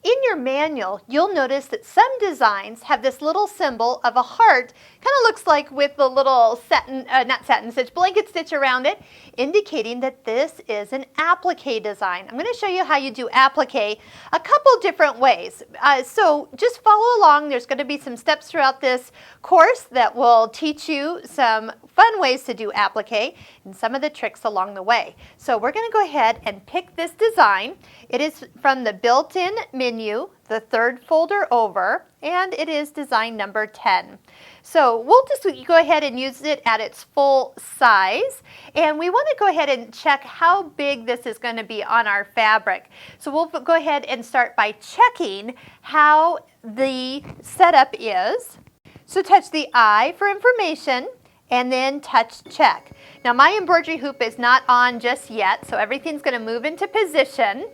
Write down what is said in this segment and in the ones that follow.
In your manual, you'll notice that some designs have this little symbol of a heart, kind of looks like with the little satin, not satin stitch, blanket stitch around it, indicating that this is an applique design. I'm going to show you how you do applique a couple different ways. So just follow along. There's going to be some steps throughout this course that will teach you some fun ways to do applique and some of the tricks along the way. So we're going to go ahead and pick this design. It is from the built-in menu, the third folder over, and it is design number 10. So we'll just go ahead and use it at its full size, and we want to go ahead and check how big this is going to be on our fabric. So we'll go ahead and start by checking how the setup is. So touch the I for information, and then touch check. Now my embroidery hoop is not on just yet, so everything's going to move into position.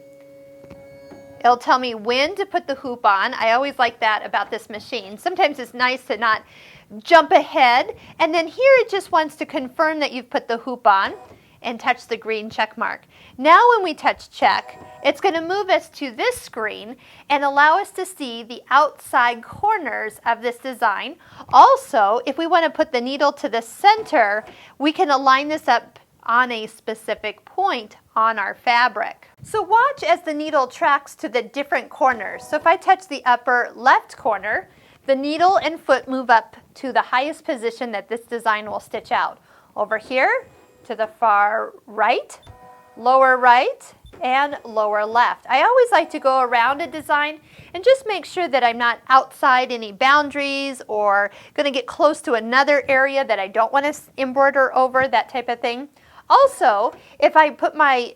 It'll tell me when to put the hoop on. I always like that about this machine. Sometimes it's nice to not jump ahead. And then here it just wants to confirm that you've put the hoop on and touch the green check mark. Now when we touch check, it's going to move us to this screen and allow us to see the outside corners of this design. Also, if we want to put the needle to the center, we can align this up on a specific point on our fabric. So watch as the needle tracks to the different corners. So if I touch the upper left corner, the needle and foot move up to the highest position that this design will stitch out. Over here to the far right, lower right, and lower left. I always like to go around a design and just make sure that I'm not outside any boundaries or going to get close to another area that I don't want to embroider over, that type of thing. Also, if I put my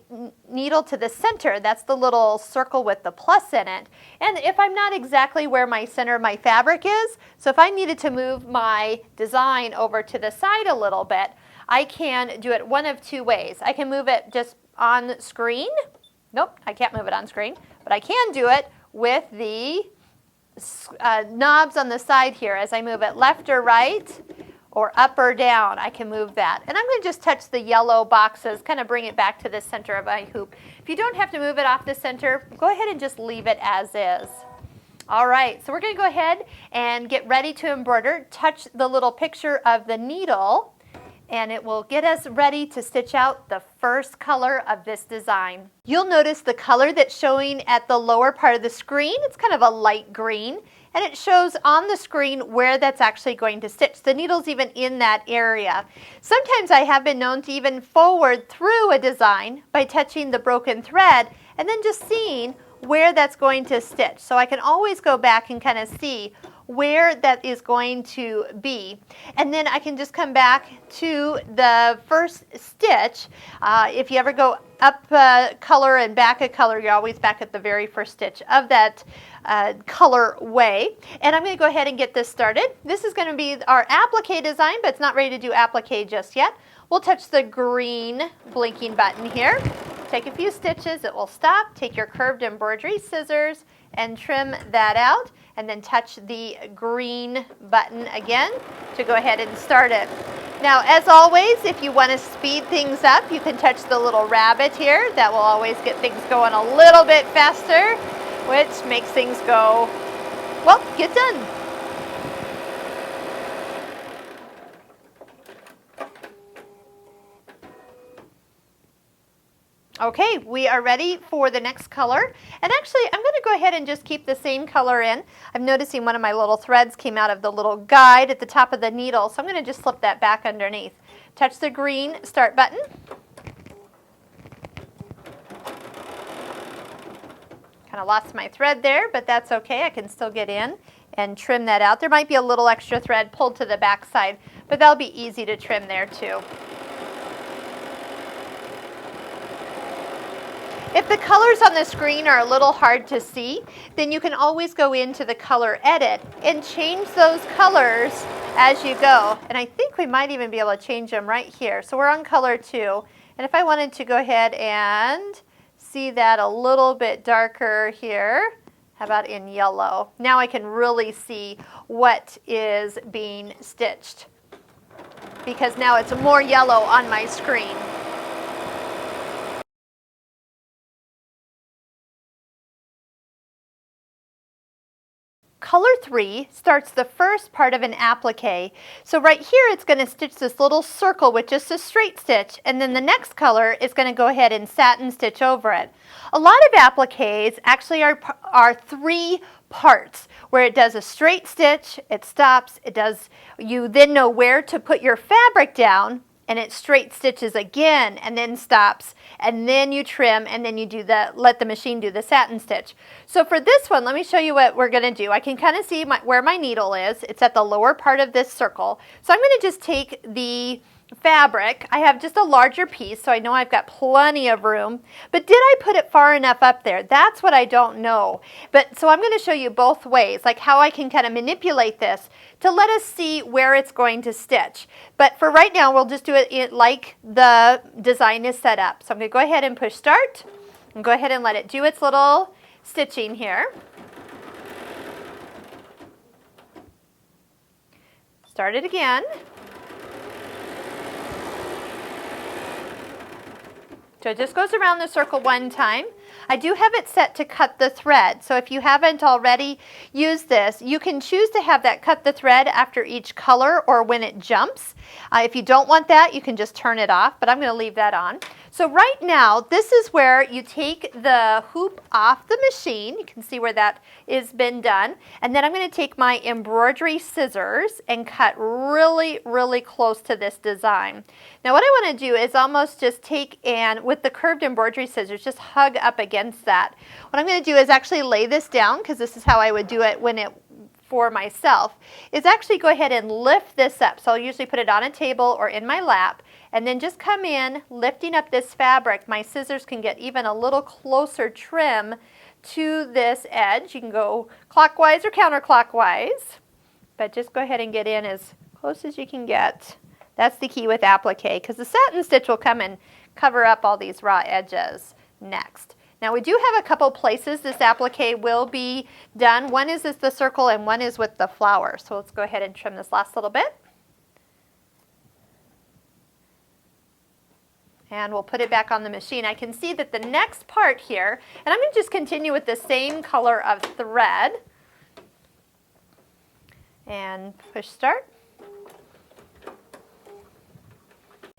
needle to the center, that's the little circle with the plus in it, and if I'm not exactly where my center of my fabric is, so if I needed to move my design over to the side a little bit, I can do it one of two ways. I can move it just on screen. Nope, I can't move it on screen, but I can do it with the knobs on the side here. As I move it left or right, or up or down, I can move that. And I'm going to just touch the yellow boxes, kind of bring it back to the center of my hoop. If you don't have to move it off the center, go ahead and just leave it as is. All right, so we're going to go ahead and get ready to embroider. Touch the little picture of the needle, and it will get us ready to stitch out the first color of this design. You'll notice the color that's showing at the lower part of the screen. It's kind of a light green, and it shows on the screen where that's actually going to stitch. The needle's even in that area. Sometimes I have been known to even forward through a design by touching the broken thread and then just seeing where that's going to stitch. So I can always go back and kind of see where that is going to be. And then I can just come back to the first stitch. If you ever go up a color and back a color, you're always back at the very first stitch of that color way. And I'm going to go ahead and get this started. This is going to be our applique design, but it's not ready to do applique just yet. We'll touch the green blinking button here. Take a few stitches, it will stop. Take your curved embroidery scissors and trim that out, and then touch the green button again to go ahead and start it. Now, as always, if you want to speed things up, you can touch the little rabbit here. That will always get things going a little bit faster, which makes things go, well, get done. Okay, we are ready for the next color. And actually, I'm going to go ahead and just keep the same color in. I'm noticing one of my little threads came out of the little guide at the top of the needle, so I'm going to just slip that back underneath. Touch the green start button. Kind of lost my thread there, but that's okay. I can still get in and trim that out. There might be a little extra thread pulled to the back side, but that'll be easy to trim there too. If the colors on the screen are a little hard to see, then you can always go into the color edit and change those colors as you go. And I think we might even be able to change them right here. So we're on color 2. And if I wanted to go ahead and see that a little bit darker here, how about in yellow? Now I can really see what is being stitched, because now it's more yellow on my screen. Color 3 starts the first part of an applique. So right here it's going to stitch this little circle with just a straight stitch, and then the next color is going to go ahead and satin stitch over it. A lot of appliques actually are 3 parts where it does a straight stitch, it stops, you then know where to put your fabric down, and it straight stitches again and then stops, and then you trim, and then you let the machine do the satin stitch. So for this one, let me show you what we're going to do. I can kind of see where my needle is. It's at the lower part of this circle. So I'm going to just take the fabric. I have just a larger piece, so I know I've got plenty of room. But did I put it far enough up there? That's what I don't know. But so I'm going to show you both ways, like how I can kind of manipulate this to let us see where it's going to stitch. But for right now, we'll just do it like the design is set up. So I'm going to go ahead and push start and go ahead and let it do its little stitching here. Start it again. So it just goes around the circle one time. I do have it set to cut the thread. So if you haven't already used this, you can choose to have that cut the thread after each color or when it jumps. If you don't want that, you can just turn it off, but I'm going to leave that on. So right now, this is where you take the hoop off the machine. You can see where that has been done. And then I'm going to take my embroidery scissors and cut really, really close to this design. Now what I want to do is almost just take and with the curved embroidery scissors, just hug up against that. What I'm going to do is actually lay this down, because this is how I would do it for myself, is actually go ahead and lift this up. So I'll usually put it on a table or in my lap, and then just come in, lifting up this fabric. My scissors can get even a little closer trim to this edge. You can go clockwise or counterclockwise, but just go ahead and get in as close as you can get. That's the key with applique, because the satin stitch will come and cover up all these raw edges next. Now we do have a couple places this applique will be done. One is the circle and one is with the flower. So let's go ahead and trim this last little bit. And we'll put it back on the machine. I can see that the next part here, and I'm going to just continue with the same color of thread. And push start.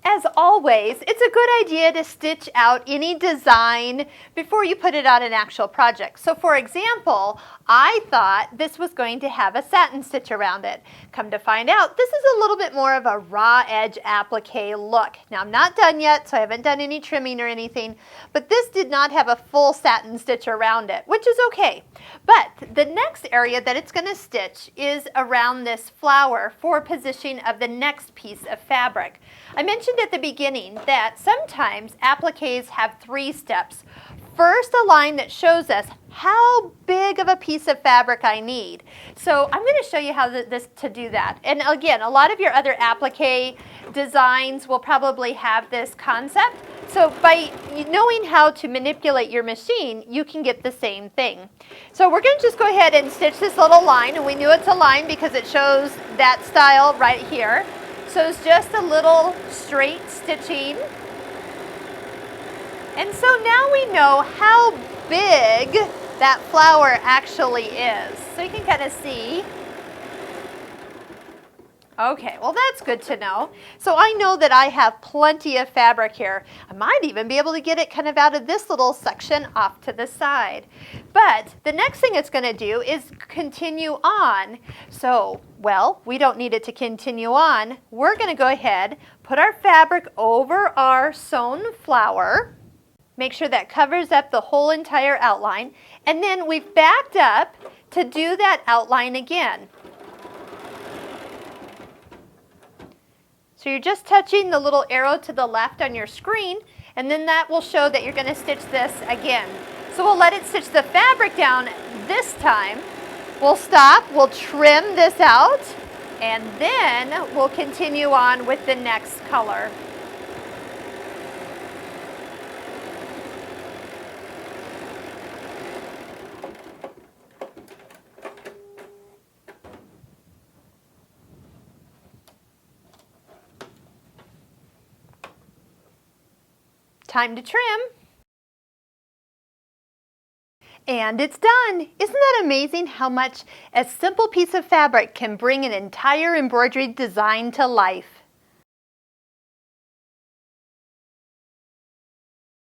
As always, it's a good idea to stitch out any design before you put it on an actual project. So for example, I thought this was going to have a satin stitch around it. Come to find out, this is a little bit more of a raw edge applique look. Now I'm not done yet, so I haven't done any trimming or anything, but this did not have a full satin stitch around it, which is okay. But the next area that it's going to stitch is around this flower for positioning of the next piece of fabric. I mentioned at the beginning that sometimes appliques have 3 steps. First, a line that shows us how big of a piece of fabric I need. So I'm going to show you how to do that. And again, a lot of your other applique designs will probably have this concept. So by knowing how to manipulate your machine, you can get the same thing. So we're going to just go ahead and stitch this little line, and we knew it's a line because it shows that style right here. So it's just a little straight stitching. And so now we know how big that flower actually is. So you can kind of see. Okay, well that's good to know. So I know that I have plenty of fabric here. I might even be able to get it kind of out of this little section off to the side. But the next thing it's going to do is continue on. So, well, we don't need it to continue on. We're going to go ahead, put our fabric over our sewn flower. Make sure that covers up the whole entire outline. And then we've backed up to do that outline again. So you're just touching the little arrow to the left on your screen, and then that will show that you're going to stitch this again. So we'll let it stitch the fabric down this time. We'll stop, we'll trim this out, and then we'll continue on with the next color. Time to trim. And it's done! Isn't that amazing how much a simple piece of fabric can bring an entire embroidery design to life?